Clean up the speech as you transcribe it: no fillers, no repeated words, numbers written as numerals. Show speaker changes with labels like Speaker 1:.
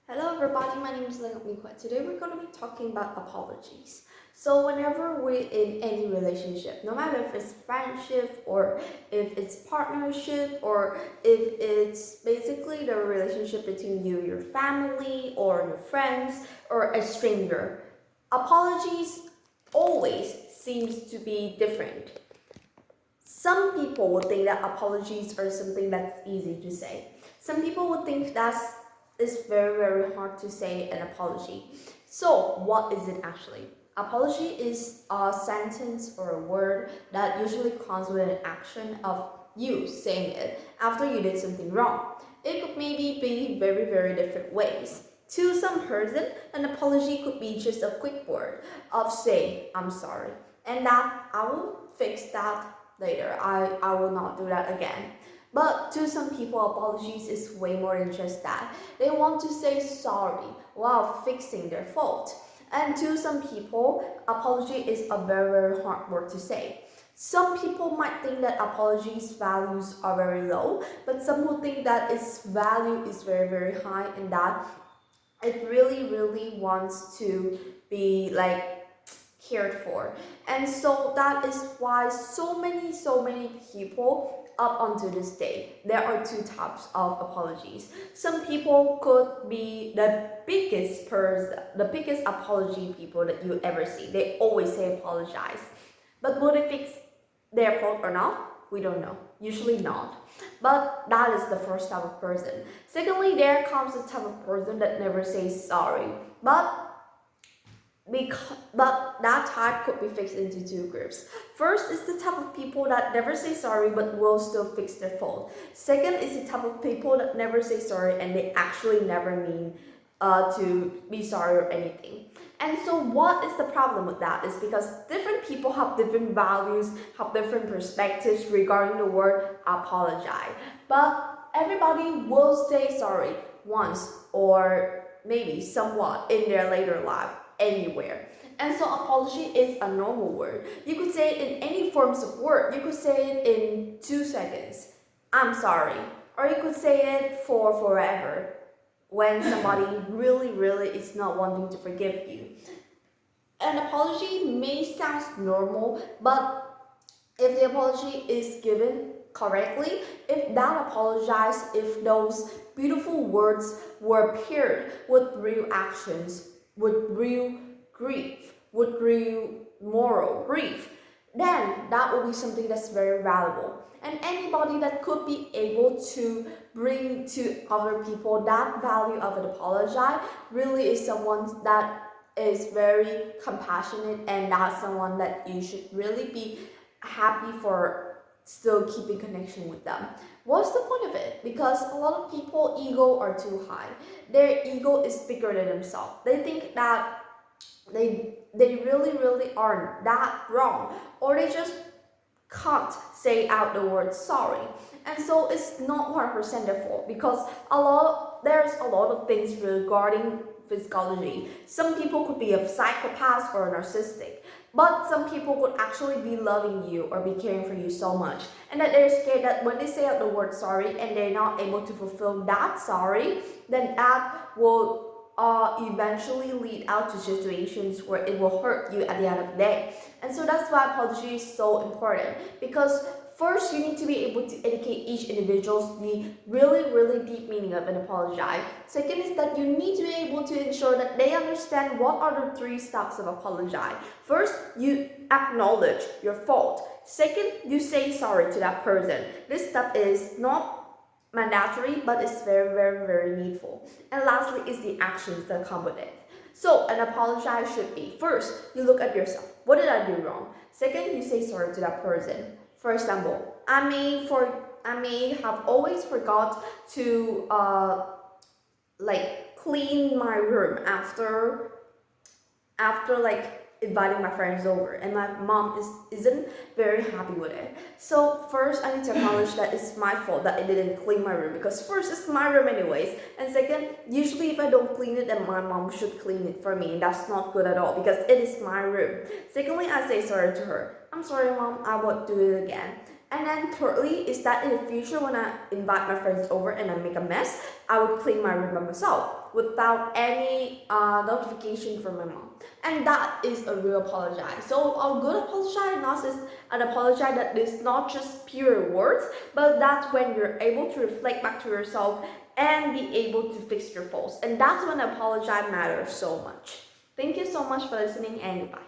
Speaker 1: Hello everybody, my name is Ling Mikwa. Today we're going to be talking about apologies. So whenever we're in any relationship, no matter if it's friendship or if it's partnership or if it's basically the relationship between you, your family or your friends or a stranger, apologies always seems to be different. Some people would think that apologies are something that's easy to say. Some people would think that's it's very hard to say an apology. So what is it actually? Apology is a sentence or a word that usually comes with an action of you saying it after you did something wrong. It could maybe be very different ways. To some person, an apology could be just a quick word of saying I'm sorry and that I will fix that later. I will not do that again. But to some people, apologies is way more than just that. They want to say sorry while fixing their fault. And to some people, apology is a very hard word to say. Some people might think that apologies values are very low, but some will think that its value is very high and that it really wants to be like cared for. And so that is why so many people up until this day there are two types of apologies. Some people could be the biggest apology people that you ever see. They always say apologize, but will they fix their fault or not? We don't know. Usually not. But that is the first type of person. Secondly, there comes the type of person that never says sorry. But that type could be fixed into two groups. First is the type of people that never say sorry but will still fix their fault. Second is the type of people that never say sorry and they actually never mean to be sorry or anything. And so what is the problem with that is because different people have different values, have different perspectives regarding the word apologize. But everybody will say sorry once or maybe somewhat in their later life anywhere. And so apology is a normal word. You could say it in any forms of word. You could say it in 2 seconds. I'm sorry. Or you could say it for forever when somebody really is not wanting to forgive you. An apology may sound normal, but if the apology is given correctly, if that apologize, if those beautiful words were paired with real actions, with real grief, with real moral grief, then that will be something that's very valuable. And anybody that could be able to bring to other people that value of an apology really is someone that is very compassionate, and that's someone that you should really be happy for still keeping connection with them. What's the point of it? Because a lot of people ego are too high. Their ego is bigger than themselves. They think that they really aren't that wrong, or they just can't say out the word sorry. And so it's not 100% their fault because there's a lot of things regarding physiology. Some people could be a psychopath or a narcissistic, but some people could actually be loving you or be caring for you so much, and that they're scared that when they say out the word sorry and they're not able to fulfill that sorry, then that will eventually lead out to situations where it will hurt you at the end of the day. And so that's why apology is so important, because first you need to be able to educate each individual the really deep meaning of an apology. Second is that you need to be able to ensure that they understand what are the 3 steps of apology. First, you acknowledge your fault. Second, you say sorry to that person. This step is not mandatory, but it's very needful. And lastly is the actions that come with it. So an apology should be, first, you look at yourself. What did I do wrong? Second, you say sorry to that person. For example, I may have always forgot to clean my room after like inviting my friends over, and my mom isn't very happy with it. So first I need to acknowledge that it's my fault that I didn't clean my room, because first it's my room anyways, and second, usually if I don't clean it, then my mom should clean it for me, and that's not good at all because it is my room. Secondly, I say sorry to her. I'm sorry mom, I won't do it again. And then thirdly is that in the future when I invite my friends over and I make a mess, I would clean my room by myself without any notification from my mom. And that is a real apologize. So a good apologize not is an apologize that is not just pure words, but that's when you're able to reflect back to yourself and be able to fix your faults. And that's when apologize matters so much. Thank you so much for listening and goodbye.